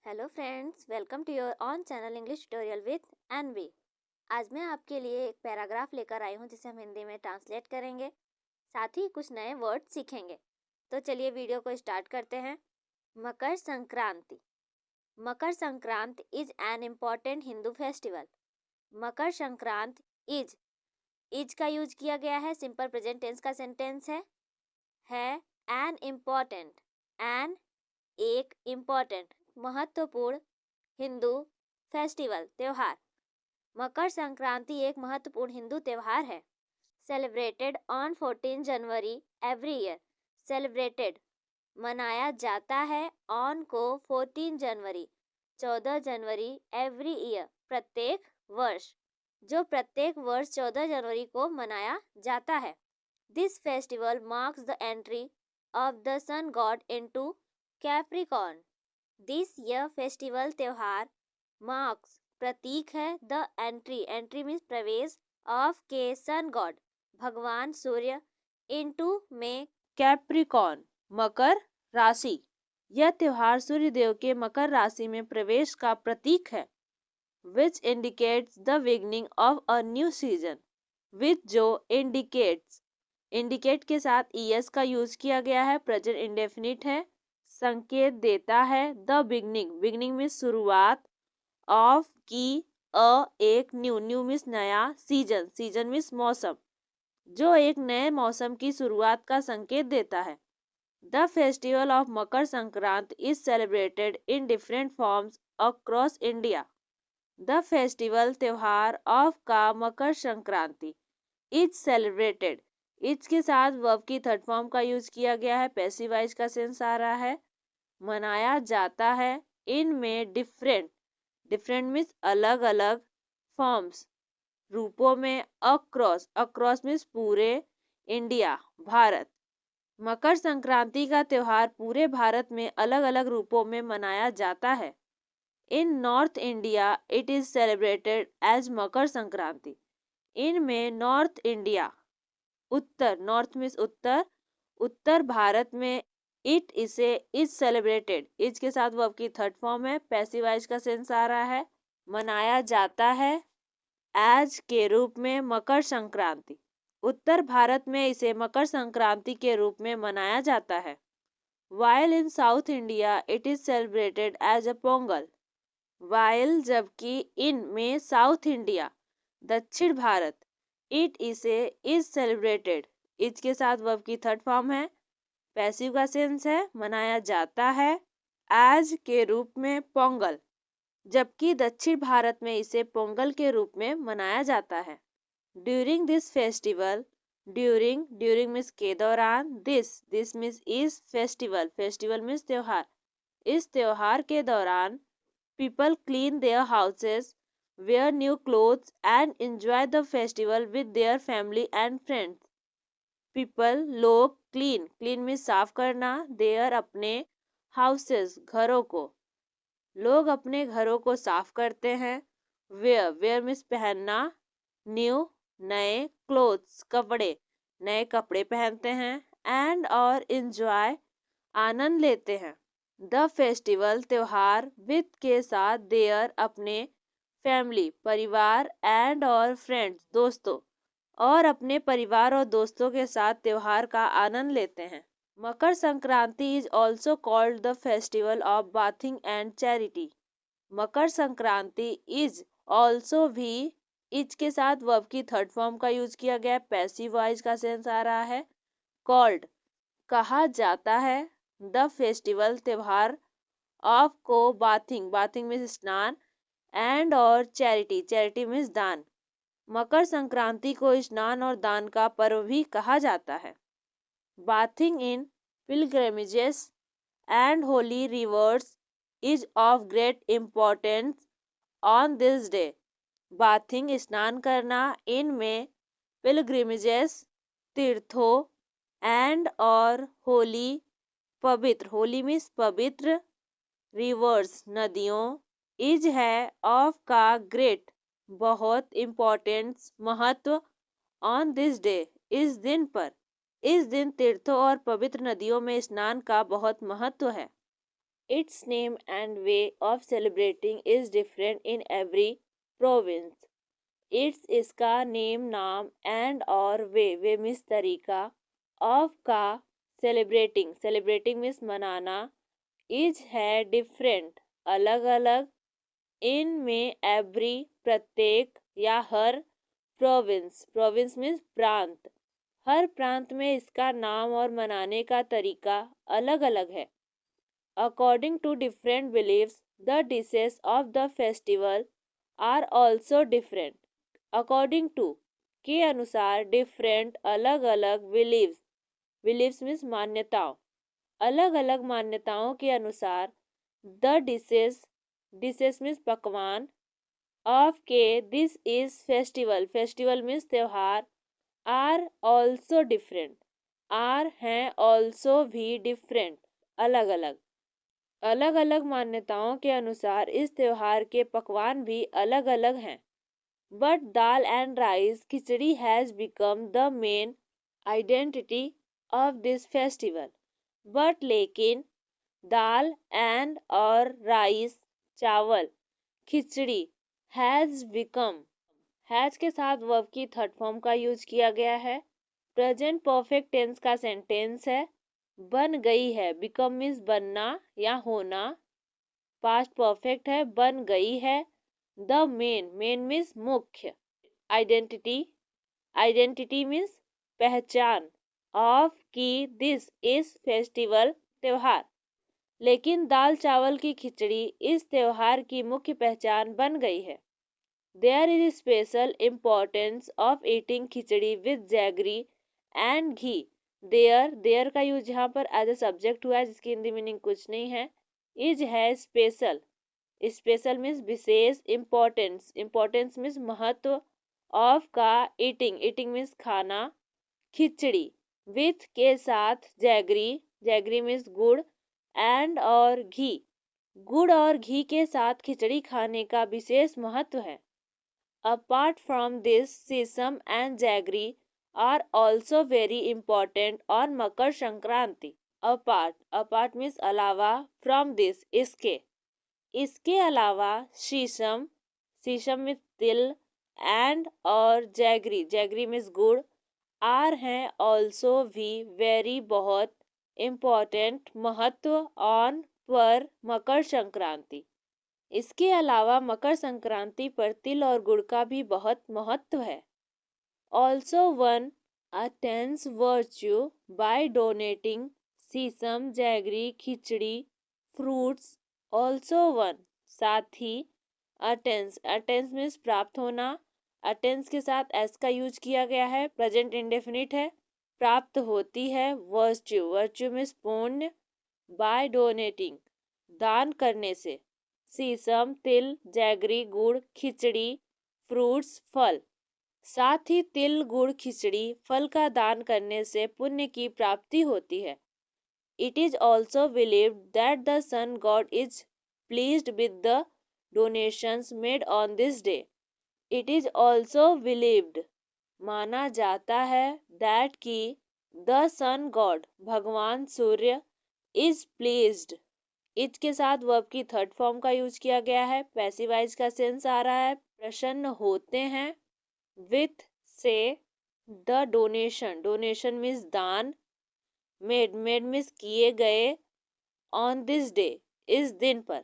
Hello friends, welcome to your on channel English tutorial with NV. आज मैं आपके लिए एक पैराग्राफ लेकर आई हूँ जिसे हम हिंदी में ट्रांसलेट करेंगे, साथ ही कुछ नए वर्ड सीखेंगे। तो चलिए वीडियो को स्टार्ट करते हैं। Makar Sankranti. Makar Sankranti is an important Hindu festival. Makar Sankranti is का यूज किया गया है, सिंपल प्रेजेंट टेंस का सेंटेंस है एन इम्पॉर्टेंट, एन एक इम्पॉर्टेंट महत्वपूर्ण हिंदू फेस्टिवल त्योहार। मकर संक्रांति एक महत्वपूर्ण हिंदू त्योहार है। Celebrated on 14 January every year. Celebrated मनाया जाता है, ऑन को 14 जनवरी 14 जनवरी एवरी ईयर प्रत्येक वर्ष, जो प्रत्येक वर्ष 14 जनवरी को मनाया जाता है। This festival marks the entry of the sun god into Capricorn. This यह फेस्टिवल त्योहार मार्क्स प्रतीक है, द एंट्री मीन्स प्रवेश, ऑफ के सन गॉड भगवान सूर्य, इनटू में कैप्रिकॉर्न मकर राशि। यह त्योहार सूर्य देव के मकर राशि में प्रवेश का प्रतीक है। Which indicates the beginning of a new season. Which जो इंडिकेट्स, इंडिकेट के साथ ईएस का यूज किया गया है, प्रेजेंट इंडेफिनिट है, संकेत देता है। द बिगनिंग में शुरुआत, ऑफ की, एक न्यू मीन्स नया, सीजन मीन्स मौसम, जो एक नए मौसम की शुरुआत का संकेत देता है। The festival of Makar Sankranti is celebrated in different forms across India. The festival त्योहार ऑफ का Makar Sankranti is celebrated, is के साथ वर्ब की थर्ड फॉर्म का यूज किया गया है, पैसिव वॉइस का सेंस आ रहा है। मनाया जाता है, इनमें डिफरेंट मीन्स अलग अलग, फॉर्म्स रूपों में, अक्रॉस मीन्स पूरे, इंडिया भारत। मकर संक्रांति का त्योहार पूरे भारत में अलग अलग रूपों में मनाया जाता है। In north India it is celebrated as Makar Sankranti. इनमें नॉर्थ इंडिया, उत्तर, नॉर्थ मीन्स उत्तर भारत में, इट इसे इज सेलिब्रेटेड, इज के साथ वर्ब की थर्ड फॉर्म है, पैसिव वॉइस का सेंस आ रहा है। मनाया जाता है, एज के रूप में, मकर संक्रांति। उत्तर भारत में इसे मकर संक्रांति के रूप में मनाया जाता है। While in South India it is celebrated as a Pongal. While जबकि, इन में, साउथ इंडिया दक्षिण भारत, इट इसे इज सेलिब्रेटेड, इज के साथ वर्ब की थर्ड फॉर्म है, पैसिव का सेंस है, मनाया जाता है, एज के रूप में, पोंगल, जबकि दक्षिण भारत में इसे पोंगल के रूप में मनाया जाता है। During this festival, during means के दौरान, this means is festival means त्योहार, इस त्योहार के दौरान people clean their houses, wear new clothes and enjoy the festival with their family and friends. People, लोग, clean में साफ करना, their अपने, houses घरों को, लोग अपने घरों को साफ करते हैं। wear मीन्स पहनना, new नए, clothes कपड़े, नए कपड़े पहनते हैं, and और enjoy आनंद लेते हैं। द फेस्टिवल त्योहार, विद के साथ, देयर अपने, फैमिली परिवार, एंड और फ्रेंड्स दोस्तों, और अपने परिवार और दोस्तों के साथ त्योहार का आनंद लेते हैं। Makar Sankranti is also called the festival of bathing and charity. Makar Sankranti is also भी, इज के साथ वर्ब की थर्ड फॉर्म का यूज किया गया, पैसिव वॉइस का सेंस आ रहा है। कॉल्ड कहा जाता है, द फेस्टिवल त्योहार, ऑफ को बाथिंग मीन्स स्नान, एंड और चैरिटी मीन्स दान। मकर संक्रांति को स्नान और दान का पर्व भी कहा जाता है। Bathing in pilgrimages and holy rivers is of great importance on this day. Bathing स्नान करना, इन में, पिलग्रिमेजेस तीर्थों, एंड और होली पवित्र, होली मीन्स पवित्र, रिवर्स नदियों, इज है, ऑफ का ग्रेट बहुत, इम्पोर्टेंस महत्व, ऑन दिस डे इस दिन पर, इस दिन तीर्थों और पवित्र नदियों में स्नान का बहुत महत्व है। It's name and way of celebrating is different in every province. It's इसका नेम नाम एंड और वे मीन्स तरीका, ऑफ का सेलिब्रेटिंग सेलिब्रेटिंग मीन्स मनाना, इज है डिफरेंट अलग अलग, इन में एवरी प्रत्येक या हर, प्रोविंस प्रोविंस मीन्स प्रांत, हर प्रांत में इसका नाम और मनाने का तरीका अलग अलग है। According to different believes the dishes of the festival are also different. According to के अनुसार, डिफरेंट अलग अलग, बिलीव्स बिलीव्स मीन्स मान्यताओं, अलग अलग मान्यताओं के अनुसार, द डिशेस डिशेस मीन्स पकवान, ऑफ के this is festival festival means त्योहार, आर ऑल्सो डिफरेंट आर हैं ऑल्सो भी डिफरेंट अलग अलग, अलग अलग मान्यताओं के अनुसार इस त्योहार के पकवान भी अलग अलग हैं। But dal and rice khichdi has become the main identity of this festival. But लेकिन दाल एंड और राइस चावल, खिचड़ी, हैज़ बिकम, हैज़ के साथ वर्ब की थर्ड फॉर्म का यूज किया गया है। प्रेजेंट परफेक्ट टेंस का सेंटेंस है, बन गई है, बिकम मीन्स बनना या होना, पास्ट परफेक्ट है, बन गई है। द मेन मेन मीन्स मुख्य, आइडेंटिटी आइडेंटिटी मीन्स पहचान, ऑफ की दिस इज फेस्टिवल त्योहार, लेकिन दाल चावल की खिचड़ी इस त्योहार की मुख्य पहचान बन गई है। There is special importance of eating khichdi with jaggery and ghee. There का यूज यहाँ पर एज ए सब्जेक्ट हुआ है, जिसकी हिंदी मीनिंग कुछ नहीं है। इज है स्पेशल, स्पेशल मीन्स विशेष, इम्पोर्टेंस इम्पोर्टेंस मीन्स महत्व, ऑफ का ईटिंग ईटिंग मीन्स खाना, खिचड़ी, विथ के साथ, जैगरी जैगरी मीन्स गुड़, एंड और घी, गुड़ और घी के साथ खिचड़ी खाने का विशेष महत्व है। Apart from this, sesame and jaggery are also very important on Makar Sankranti. Apart means अलावा, फ्रॉम दिस इसके अलावा, शीशम शीशम मीन्स तिल, एंड और जैगरी मीन्स गुड़, आर हैं ऑल्सो भी, वेरी बहुत, इम्पोर्टेंट महत्व, ऑन पर, मकर संक्रांति, इसके अलावा मकर संक्रांति पर तिल और गुड़ का भी बहुत महत्व है। Also one attains virtue by donating sesame jaggery khichdi fruits, also one साथ ही, अटेंस मीन्स प्राप्त होना, अटेंस के साथ एस का यूज किया गया है, प्रेजेंट इंडेफिनिट है, प्राप्त होती है। वर्च्यू मीन्स पुण्य, बाय डोनेटिंग दान करने से, सीसम तिल, जैगरी गुड़, खिचड़ी फ्रूट्स फल, साथ ही तिल गुड़ खिचड़ी फल का दान करने से पुण्य की प्राप्ति होती है। It is also believed that the sun god is pleased with the donations made on this day. It is also believed माना जाता है, दैट की द सन गॉड भगवान सूर्य, इज प्लीज्ड, इज के साथ वर्ब की थर्ड फॉर्म का use किया गया है, पैसिवाइज का सेंस आ रहा है, प्रसन्न होते हैं, विथ से, द डोनेशन मीन्स दान, मेड मीन्स किए गए, ऑन दिस डे इस दिन पर,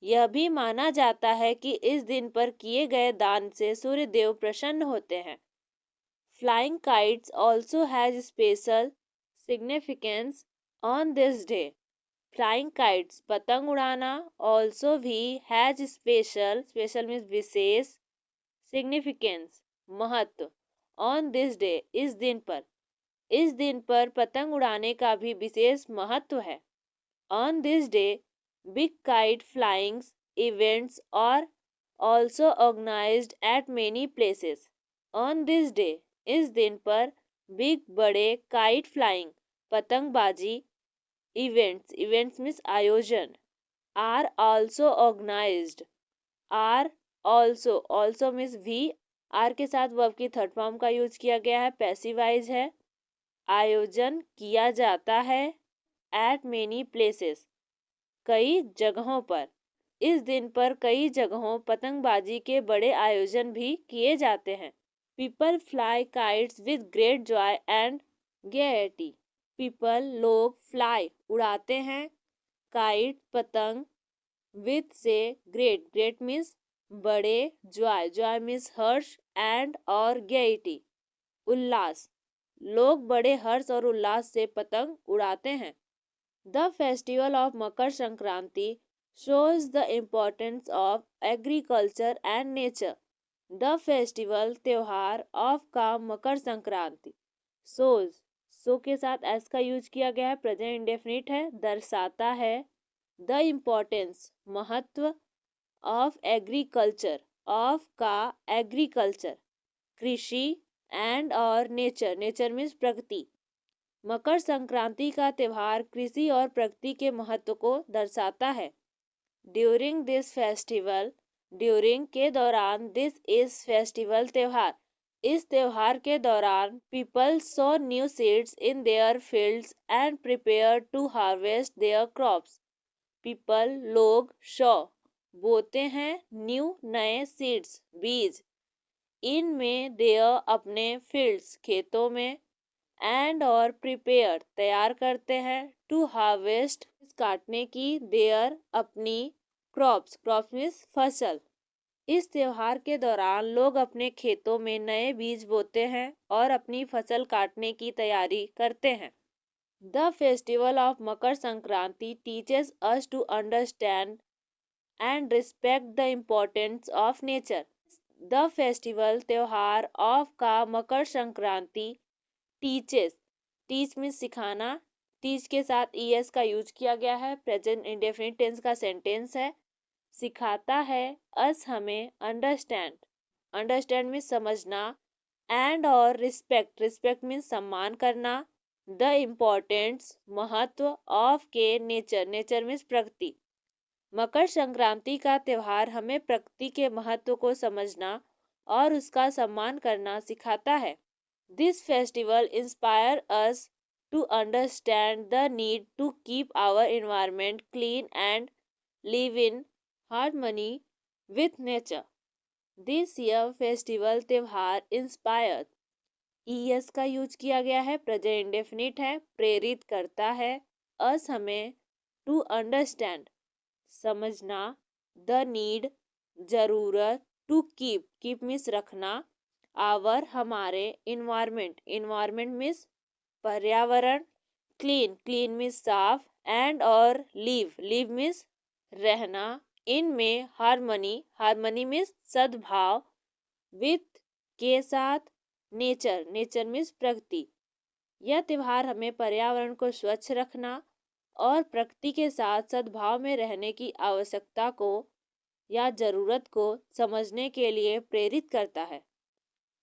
यह भी माना जाता है कि इस दिन पर किए गए दान से सूर्य देव प्रसन्न होते हैं। Flying kites also has special significance on this day. Flying kites पतंग उड़ाना, ऑल्सो भी, हैज स्पेशल मीन्स विशेष, सिग्निफिकेंस महत्व, ऑन दिस डे इस दिन पर पतंग उड़ाने का भी विशेष महत्व है। On this day big kite flying events are also organised at many places. On this day इस दिन पर, बिग बड़े, काइट फ्लाइंग पतंगबाजी, इवेंट्स मीन्स आयोजन, are also organised, are also means भी, आर के साथ वर्ब की थर्ड फॉर्म का यूज किया गया है, पैसिवाइज है, आयोजन किया जाता है, एट मेनी प्लेसेस कई जगहों पर। इस दिन पर कई जगहों पतंगबाजी के बड़े आयोजन भी किए जाते हैं। People fly kites with great Joy and gaiety। People लोग फ्लाई उड़ाते हैं, काइट पतंग, विद से ग्रेट, ग्रेट मीन्स बड़े, Joy, Joy means Harsh, and और gaiety उल्लास, लोग बड़े हर्ष और उल्लास से पतंग उड़ाते हैं। The festival of Makar Sankranti shows the importance of agriculture and nature। The festival त्योहार ऑफ का मकर संक्रांति shows, सो के साथ एस का यूज किया गया है, प्रेजेंट इंडेफिनिट है, दर्शाता है। द इम्पोर्टेंस महत्व, ऑफ एग्रीकल्चर, ऑफ का एग्रीकल्चर कृषि, एंड और नेचर, नेचर मीन्स प्रकृति। मकर संक्रांति का त्योहार कृषि और प्रकृति के महत्व को दर्शाता है। ड्यूरिंग दिस फेस्टिवल, ड्यूरिंग के दौरान, दिस इज फेस्टिवल त्योहार, इस त्योहार के दौरान, people sow new seeds in their fields and prepare to harvest their crops. People लोग शो बोते हैं, न्यू नए सीड्स बीज, इन में देयर अपने फील्ड्स खेतों में, एंड और प्रिपेयर तैयार करते हैं, टू हार्वेस्ट काटने की, देयर अपनी, क्रॉप्स, क्रॉप्स मीन्स फसल। इस त्योहार के दौरान लोग अपने खेतों में नए बीज बोते हैं और अपनी फसल काटने की तैयारी करते हैं। The festival of Makar Sankranti teaches us to understand and respect the importance of nature. The festival त्योहार ऑफ का Makar Sankranti teaches, teach means सिखाना, टीच के साथ es का यूज किया गया है, प्रेजेंट इंडेफिनिट टेंस का सेंटेंस है, सिखाता है, अस हमें, अंडरस्टैंड, अंडरस्टैंड मीन्स समझना, एंड और रिस्पेक्ट, रिस्पेक्ट मीन्स सम्मान करना, द इम्पोर्टेंस महत्व, ऑफ के नेचर, नेचर मीन्स प्रकृति। मकर संक्रांति का त्योहार हमें प्रकृति के महत्व को समझना और उसका सम्मान करना सिखाता है। This festival inspire us to understand the need to keep our environment clean and live in harmony with nature. This year festival त्योहार इंस्पायर, es का यूज किया गया है, प्रेजेंट इंडेफिनिट है, प्रेरित करता है, अस हमें, टू अंडरस्टैंड समझना, द नीड जरूरत, टू कीप, कीप मीन्स रखना, आवर हमारे, इन्वायरमेंट, इन्वायरमेंट मीन्स पर्यावरण, क्लीन, क्लीन मीन्स साफ, एंड और लिव, लिव मीन्स रहना, इनमें हार्मनी, हार्मनी मीन्स सद्भाव, विथ के साथ, नेचर, नेचर मीन्स प्रकृति। यह त्योहार हमें पर्यावरण को स्वच्छ रखना और प्रकृति के साथ सद्भाव में रहने की आवश्यकता को या ज़रूरत को समझने के लिए प्रेरित करता है।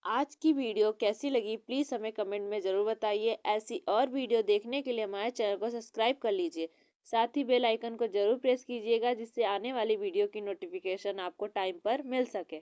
आज की वीडियो कैसी लगी प्लीज़ हमें कमेंट में ज़रूर बताइए। ऐसी और वीडियो देखने के लिए हमारे चैनल को सब्सक्राइब कर लीजिए, साथ ही बेल आइकन को ज़रूर प्रेस कीजिएगा जिससे आने वाली वीडियो की नोटिफिकेशन आपको टाइम पर मिल सके।